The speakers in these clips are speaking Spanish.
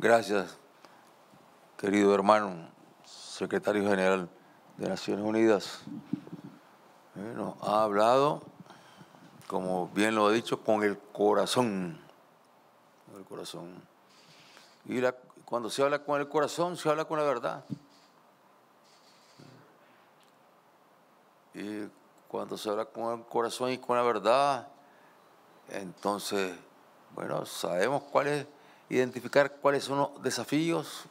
Gracias, querido hermano, secretario general de Naciones Unidas. Nos ha hablado, como bien lo ha dicho, con el corazón. Con el corazón. Y cuando se habla con el corazón, se habla con la verdad. Y cuando se habla con el corazón y con la verdad, entonces, bueno, sabemos identificar cuáles son los desafíos.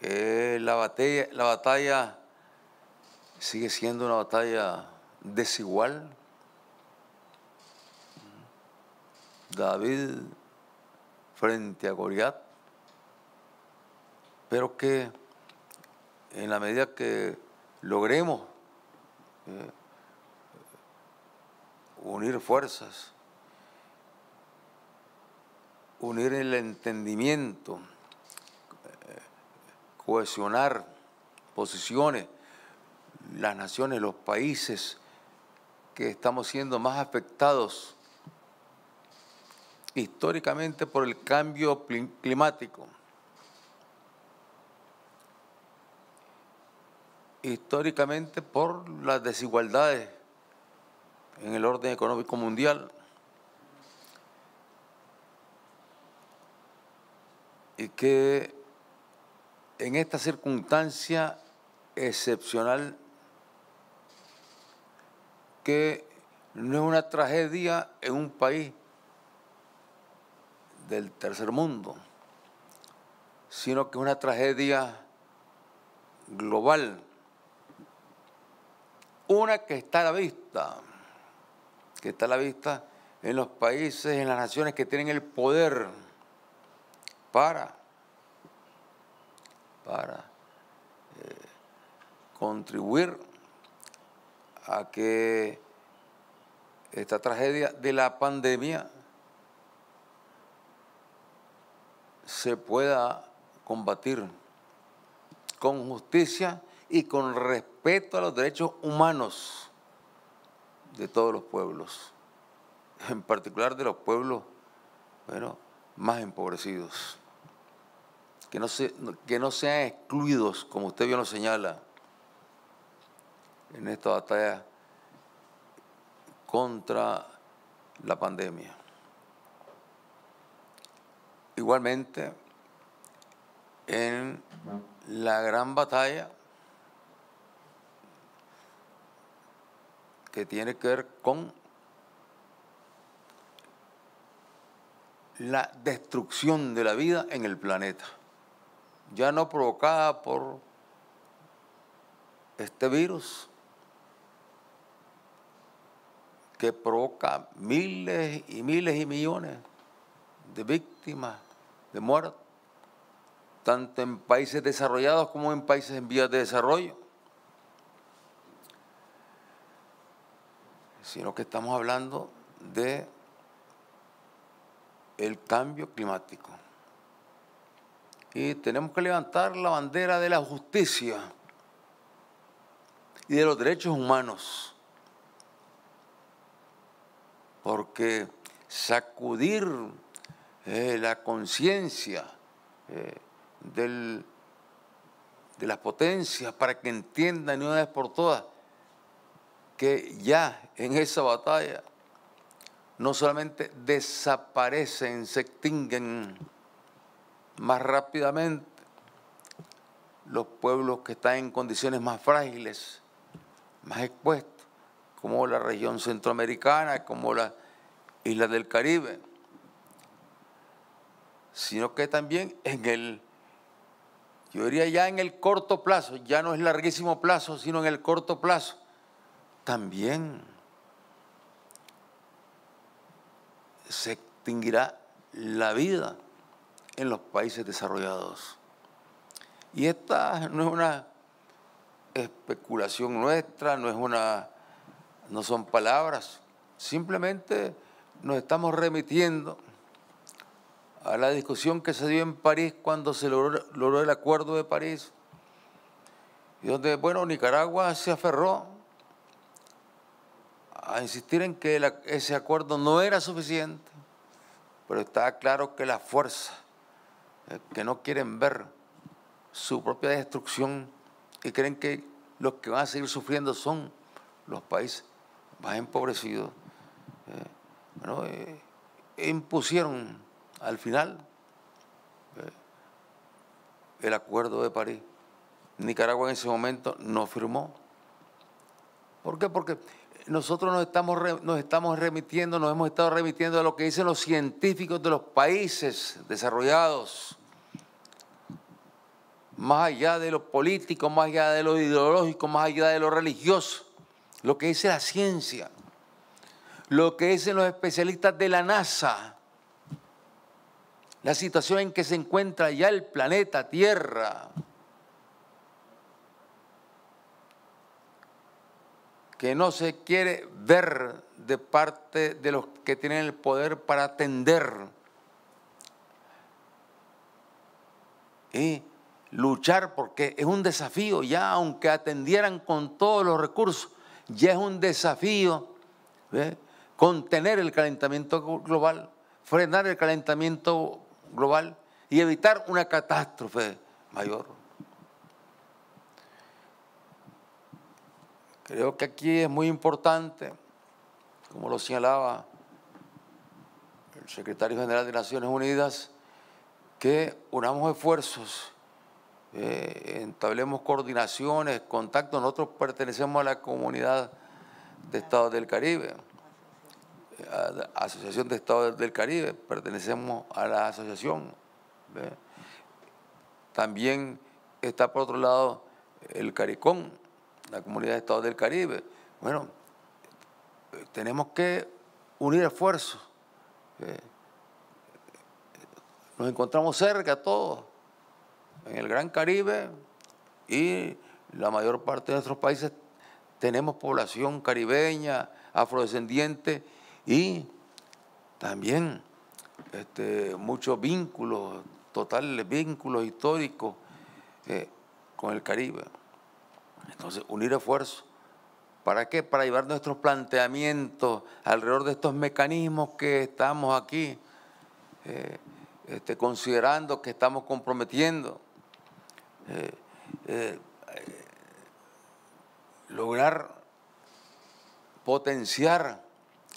La batalla sigue siendo una batalla desigual. David frente a Goliat, pero que en la medida que logremos unir fuerzas, unir el entendimiento, cohesionar posiciones, las naciones, los países que estamos siendo más afectados históricamente por el cambio climático, históricamente por las desigualdades en el orden económico mundial, y que en esta circunstancia excepcional, que no es una tragedia en un país del tercer mundo, sino que es una tragedia global, una que está a la vista, en los países, en las naciones que tienen el poder para contribuir a que esta tragedia de la pandemia se pueda combatir con justicia y con respeto a los derechos humanos de todos los pueblos, en particular de los pueblos, más empobrecidos, que no sean excluidos, como usted bien lo señala, en esta batalla contra la pandemia. Igualmente, en la gran batalla que tiene que ver con la destrucción de la vida en el planeta, ya no provocada por este virus que provoca miles y millones de víctimas, de muertos, tanto en países desarrollados como en países en vías de desarrollo, sino que estamos hablando de el cambio climático. Y tenemos que levantar la bandera de la justicia y de los derechos humanos, porque sacudir la conciencia de las potencias para que entiendan de una vez por todas que ya en esa batalla no solamente desaparecen, se extinguen más rápidamente los pueblos que están en condiciones más frágiles, más expuestos, como la región centroamericana, como las islas del Caribe, sino que también yo diría ya en el corto plazo, ya no es larguísimo plazo, sino en el corto plazo, también se extinguirá la vida en los países desarrollados. Y esta no es una especulación nuestra, no son palabras, simplemente nos estamos remitiendo a la discusión que se dio en París cuando se logró el Acuerdo de París, y donde, Nicaragua se aferró a insistir en que ese acuerdo no era suficiente pero está claro que las fuerzas que no quieren ver su propia destrucción y creen que los que van a seguir sufriendo son los países más empobrecidos, impusieron al final el Acuerdo de París. Nicaragua en ese momento no firmó. ¿Por qué? Porque nosotros nos hemos estado remitiendo a lo que dicen los científicos de los países desarrollados, más allá de lo político, más allá de lo ideológico, más allá de lo religioso, lo que dice la ciencia, lo que dicen los especialistas de la NASA, la situación en que se encuentra ya el planeta Tierra, que no se quiere ver de parte de los que tienen el poder para atender y luchar, porque es un desafío ya, aunque atendieran con todos los recursos, ya es un desafío contener el calentamiento global, frenar el calentamiento global y evitar una catástrofe mayor. Creo que aquí es muy importante, como lo señalaba el secretario general de Naciones Unidas, que unamos esfuerzos, entablemos coordinaciones, contactos. Nosotros pertenecemos a la Comunidad de Estados del Caribe, a la Asociación de Estados del Caribe, pertenecemos a la asociación. También está por otro lado el CARICOM, la Comunidad de Estados del Caribe. Bueno, tenemos que unir esfuerzos. Nos encontramos cerca todos, en el Gran Caribe, y la mayor parte de nuestros países tenemos población caribeña, afrodescendiente, y también muchos vínculos, totales vínculos históricos con el Caribe. Entonces, unir esfuerzos. ¿Para qué? Para llevar nuestros planteamientos alrededor de estos mecanismos que estamos aquí considerando, que estamos comprometiendo. Lograr potenciar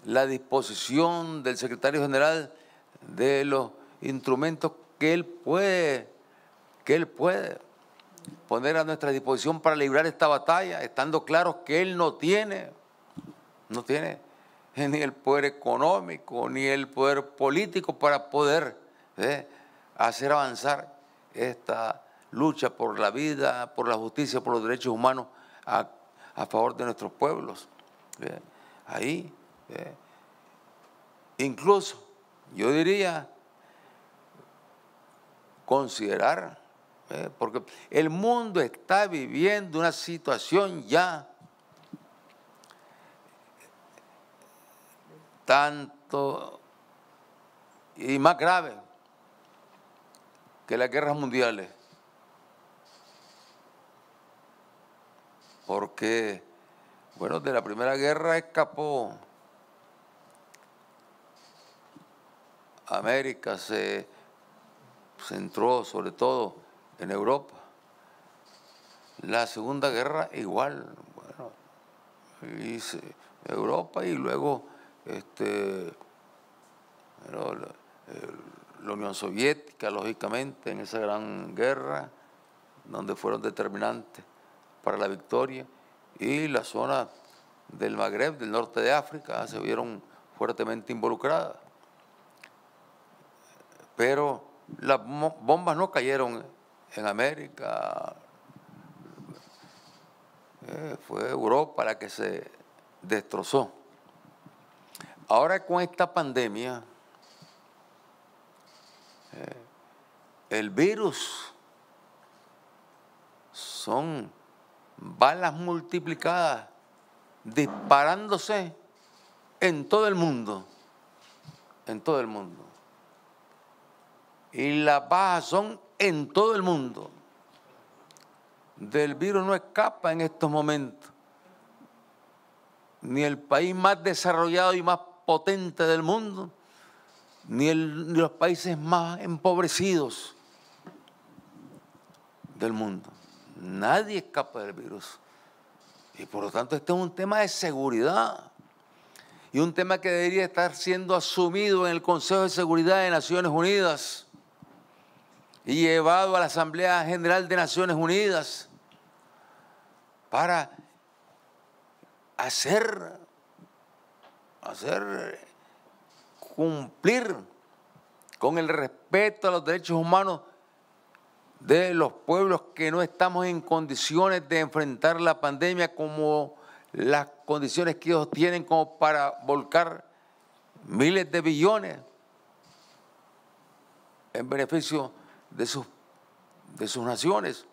la disposición del secretario general de los instrumentos que él puede poner a nuestra disposición para librar esta batalla, estando claros que él no tiene ni el poder económico ni el poder político para poder hacer avanzar esta lucha por la vida, por la justicia, por los derechos humanos a favor de nuestros pueblos. Ahí, incluso, yo diría, considerar, porque el mundo está viviendo una situación ya tanto y más grave que las guerras mundiales, porque, bueno, de la Primera Guerra escapó América, se centró sobre todo en Europa. La Segunda Guerra igual, bueno, Europa y luego la Unión Soviética, lógicamente, en esa gran guerra, donde fueron determinantes para la victoria, y la zona del Magreb, del norte de África, se vieron fuertemente involucradas. Pero las bombas no cayeron en América, fue Europa la que se destrozó. Ahora con esta pandemia, el virus son balas multiplicadas disparándose en todo el mundo, y las bajas son en todo el mundo. Del virus no escapa en estos momentos ni el país más desarrollado y más potente del mundo, ni los países más empobrecidos del mundo. Nadie escapa del virus. Y por lo tanto este es un tema de seguridad y un tema que debería estar siendo asumido en el Consejo de Seguridad de Naciones Unidas y llevado a la Asamblea General de Naciones Unidas para hacer cumplir con el respeto a los derechos humanos de los pueblos que no estamos en condiciones de enfrentar la pandemia como las condiciones que ellos tienen como para volcar miles de billones en beneficio de sus naciones.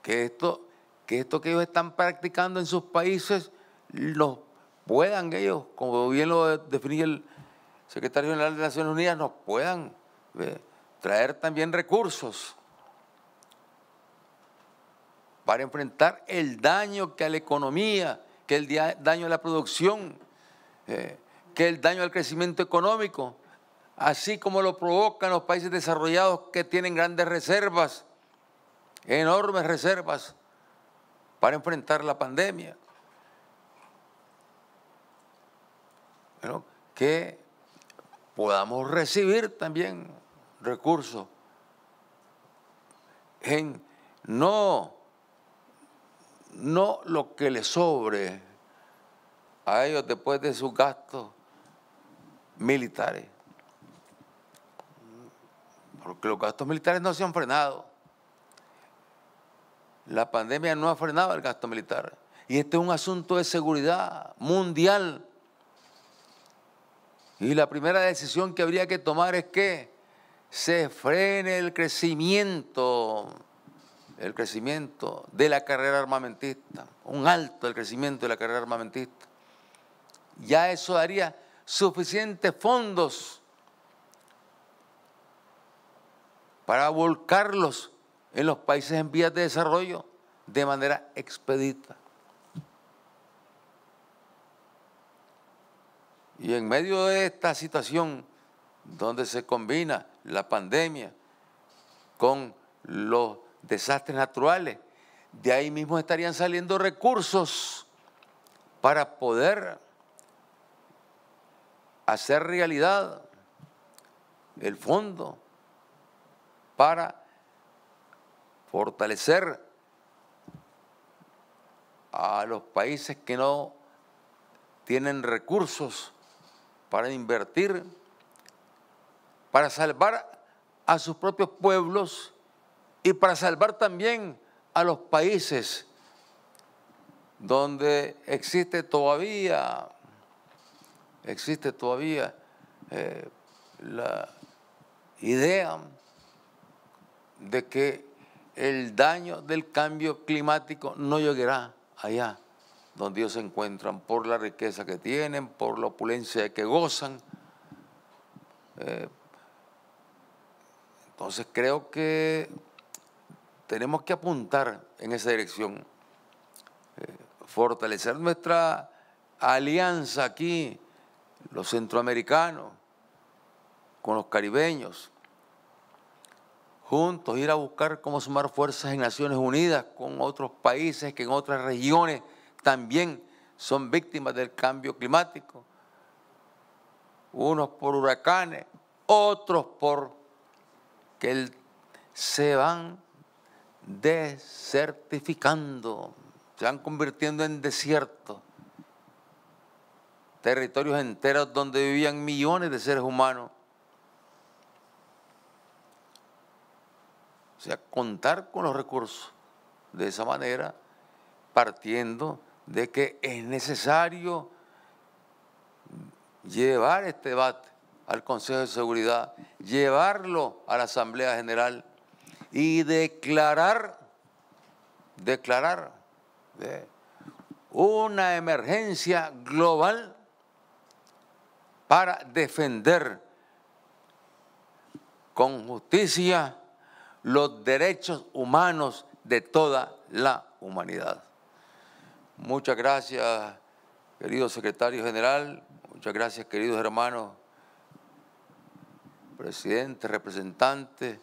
Que esto que ellos están practicando en sus países los puedan ellos, como bien lo definía el secretario general de Naciones Unidas, nos puedan traer también recursos para enfrentar el daño que a la economía, que el daño a la producción, que el daño al crecimiento económico, así como lo provocan los países desarrollados que tienen grandes reservas, enormes reservas para enfrentar la pandemia. Bueno, que podamos recibir también recursos en no lo que les sobre a ellos después de sus gastos militares, porque los gastos militares no se han frenado. La pandemia no ha frenado el gasto militar y este es un asunto de seguridad mundial. Y la primera decisión que habría que tomar es que se frene el crecimiento de la carrera armamentista, un alto el crecimiento de la carrera armamentista. Ya eso daría suficientes fondos para volcarlos en los países en vías de desarrollo de manera expedita. Y en medio de esta situación donde se combina la pandemia con los desastres naturales, de ahí mismo estarían saliendo recursos para poder hacer realidad el fondo para fortalecer a los países que no tienen recursos para invertir, para salvar a sus propios pueblos y para salvar también a los países donde existe todavía la idea de que el daño del cambio climático no llegará allá donde ellos se encuentran por la riqueza que tienen, por la opulencia que gozan. Entonces creo que tenemos que apuntar en esa dirección, fortalecer nuestra alianza aquí, los centroamericanos, con los caribeños, juntos ir a buscar cómo sumar fuerzas en Naciones Unidas con otros países que en otras regiones también son víctimas del cambio climático, unos por huracanes, otros por que se van desertificando, se van convirtiendo en desiertos, territorios enteros donde vivían millones de seres humanos. O sea, contar con los recursos de esa manera, partiendo de que es necesario llevar este debate al Consejo de Seguridad, llevarlo a la Asamblea General y declarar una emergencia global para defender con justicia los derechos humanos de toda la humanidad. Muchas gracias, querido secretario general, muchas gracias, queridos hermanos presidentes, representantes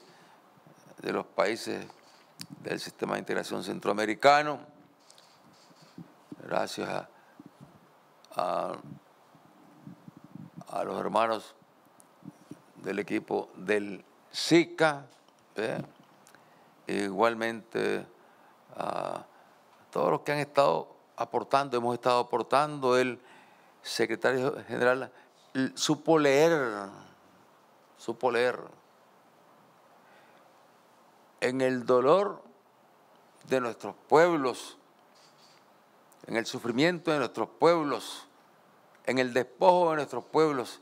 de los países del sistema de integración centroamericano, gracias a los hermanos del equipo del SICA, igualmente a todos los que han estado aportando, hemos estado aportando. El secretario general supo leer en el dolor de nuestros pueblos, en el sufrimiento de nuestros pueblos, en el despojo de nuestros pueblos,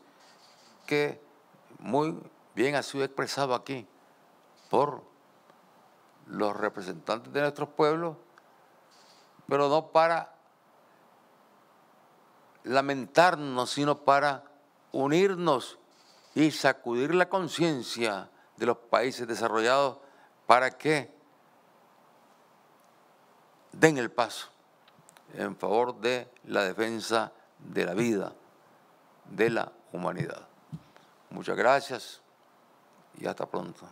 que muy bien ha sido expresado aquí por los representantes de nuestros pueblos, pero no para lamentarnos, sino para unirnos y sacudir la conciencia de los países desarrollados para que den el paso en favor de la defensa de la vida, de la humanidad. Muchas gracias y hasta pronto.